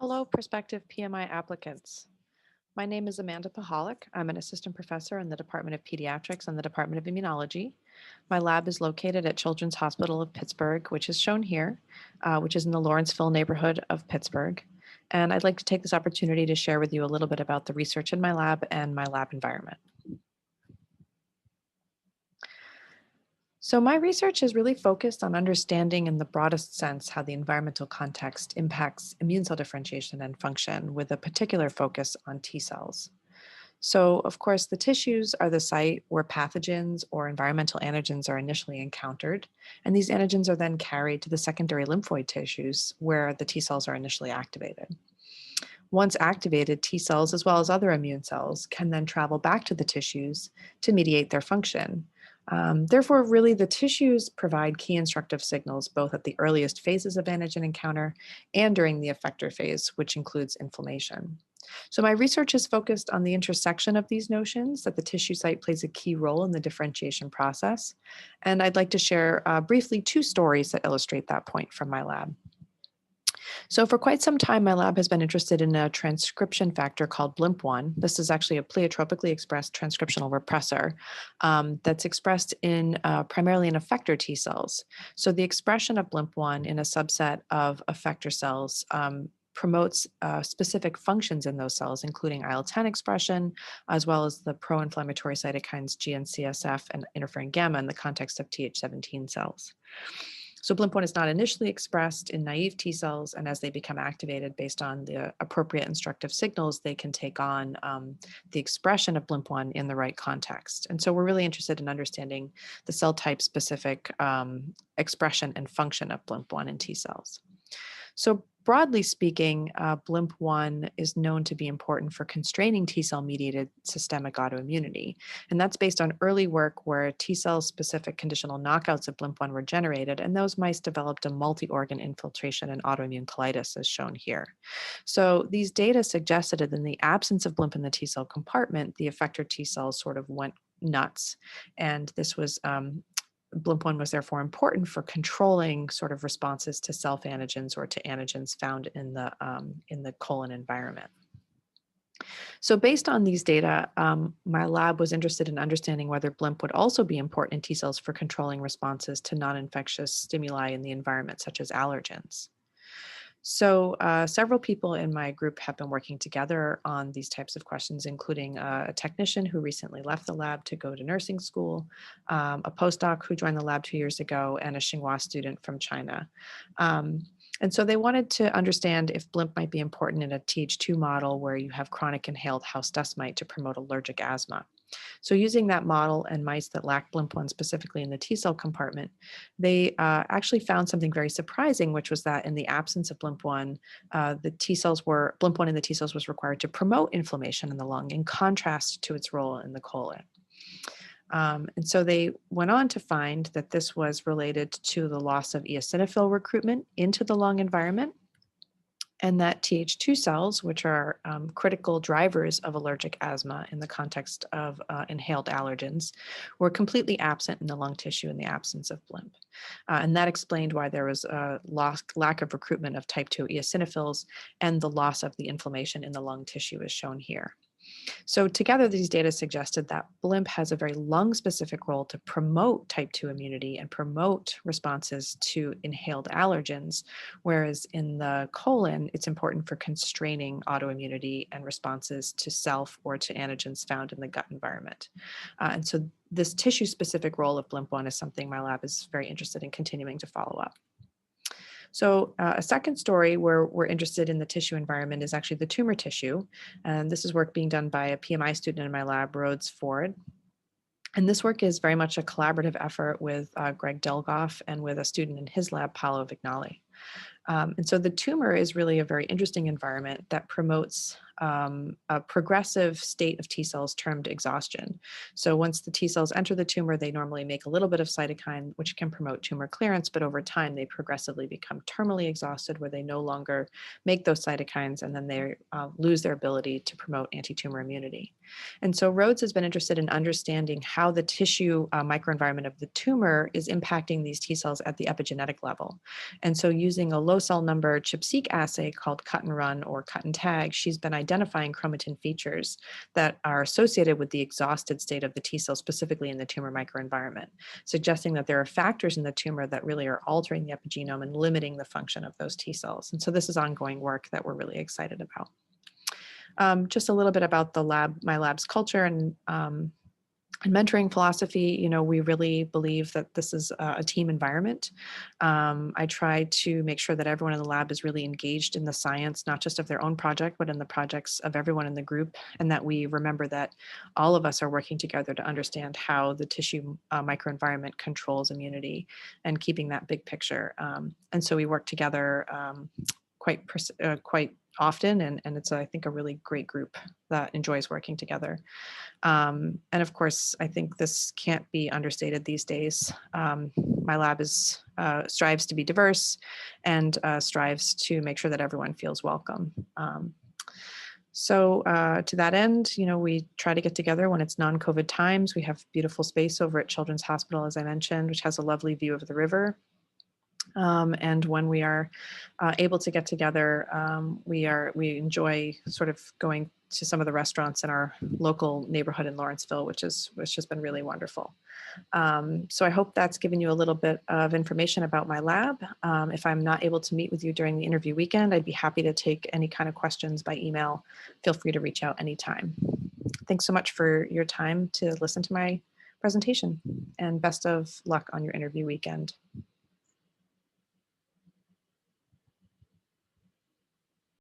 Hello, prospective PMI applicants. My name is Amanda Poholek. I'm an assistant professor in the Department of Pediatrics and the Department of Immunology. My lab is located at Children's Hospital of Pittsburgh, which is shown here, which is in the Lawrenceville neighborhood of Pittsburgh. And I'd like to take this opportunity to share with you a little bit about the research in my lab and my lab environment. So my research is really focused on understanding in the broadest sense how the environmental context impacts immune cell differentiation and function with a particular focus on T cells. So of course, the tissues are the site where pathogens or environmental antigens are initially encountered, and these antigens are then carried to the secondary lymphoid tissues where the T cells are initially activated. Once activated, T cells, as well as other immune cells, can then travel back to the tissues to mediate their function. Therefore, really, the tissues provide key instructive signals both at the earliest phases of antigen encounter and during the effector phase, which includes inflammation. So, my research is focused on the intersection of these notions that the tissue site plays a key role in the differentiation process. And I'd like to share briefly two stories that illustrate that point from my lab. So for quite some time, my lab has been interested in a transcription factor called Blimp1. This is actually a pleiotropically expressed transcriptional repressor that's expressed in primarily in effector T cells. So the expression of Blimp1 in a subset of effector cells promotes specific functions in those cells, including IL-10 expression, as well as the pro-inflammatory cytokines GNCSF and interferon gamma in the context of Th17 cells. So Blimp1 is not initially expressed in naive T cells, and as they become activated based on the appropriate instructive signals, they can take on the expression of Blimp1 in the right context. And so we're really interested in understanding the cell type specific expression and function of Blimp1 in T cells. So broadly speaking, Blimp1 is known to be important for constraining T cell mediated systemic autoimmunity. And that's based on early work where T cell specific conditional knockouts of Blimp1 were generated, and those mice developed a multi-organ infiltration and autoimmune colitis as shown here. So these data suggested that in the absence of Blimp in the T cell compartment, the effector T cells sort of went nuts. And this was Blimp1 was therefore important for controlling sort of responses to self-antigens or to antigens found in the colon environment. So based on these data, my lab was interested in understanding whether Blimp would also be important in T cells for controlling responses to non-infectious stimuli in the environment, such as allergens. So several people in my group have been working together on these types of questions, including a technician who recently left the lab to go to nursing school, a postdoc who joined the lab 2 years ago, and a Tsinghua student from China. And so they wanted to understand if Blimp might be important in a Th2 model where you have chronic inhaled house dust mite to promote allergic asthma. So using that model and mice that lack Blimp1 specifically in the T cell compartment, they actually found something very surprising, which was that in the absence of Blimp1, Blimp1 in the T cells was required to promote inflammation in the lung in contrast to its role in the colon. And so they went on to find that this was related to the loss of eosinophil recruitment into the lung environment, and that Th2 cells, which are critical drivers of allergic asthma in the context of inhaled allergens, were completely absent in the lung tissue in the absence of Blimp. And that explained why there was a lack of recruitment of type 2 eosinophils and the loss of the inflammation in the lung tissue is shown here. So together, these data suggested that Blimp has a very lung-specific role to promote type 2 immunity and promote responses to inhaled allergens, whereas in the colon, it's important for constraining autoimmunity and responses to self or to antigens found in the gut environment. And so this tissue-specific role of Blimp1 is something my lab is very interested in continuing to follow up. So a second story where we're interested in the tissue environment is actually the tumor tissue. And this is work being done by a PMI student in my lab, Rhodes Ford. And this work is very much a collaborative effort with Greg Delgoff and with a student in his lab, Paolo Vignali. And so the tumor is really a very interesting environment that promotes a progressive state of T cells termed exhaustion. So once the T cells enter the tumor, they normally make a little bit of cytokine, which can promote tumor clearance, but over time they progressively become terminally exhausted where they no longer make those cytokines, and then they lose their ability to promote anti-tumor immunity. And so Rhodes has been interested in understanding how the tissue microenvironment of the tumor is impacting these T cells at the epigenetic level. And so using a low cell number ChIP-seq assay called cut and run or cut and tag, she's been identifying chromatin features that are associated with the exhausted state of the T cell, specifically in the tumor microenvironment, suggesting that there are factors in the tumor that really are altering the epigenome and limiting the function of those T cells. And so this is ongoing work that we're really excited about. Just a little bit about the lab, my lab's culture and mentoring philosophy. You know, we really believe that this is a team environment. I try to make sure that everyone in the lab is really engaged in the science, not just of their own project, but in the projects of everyone in the group, and that we remember that all of us are working together to understand how the tissue microenvironment controls immunity and keeping that big picture. And so we work together quite often, and it's, I think, a really great group that enjoys working together. And of course, I think this can't be understated these days. My lab strives to be diverse and strives to make sure that everyone feels welcome. So to that end, you know, we try to get together when it's non-COVID times. We have beautiful space over at Children's Hospital, as I mentioned, which has a lovely view of the river. And when we are able to get together, we enjoy sort of going to some of the restaurants in our local neighborhood in Lawrenceville, which has been really wonderful. So I hope that's given you a little bit of information about my lab. If I'm not able to meet with you during the interview weekend, I'd be happy to take any kind of questions by email. Feel free to reach out anytime. Thanks so much for your time to listen to my presentation, and best of luck on your interview weekend.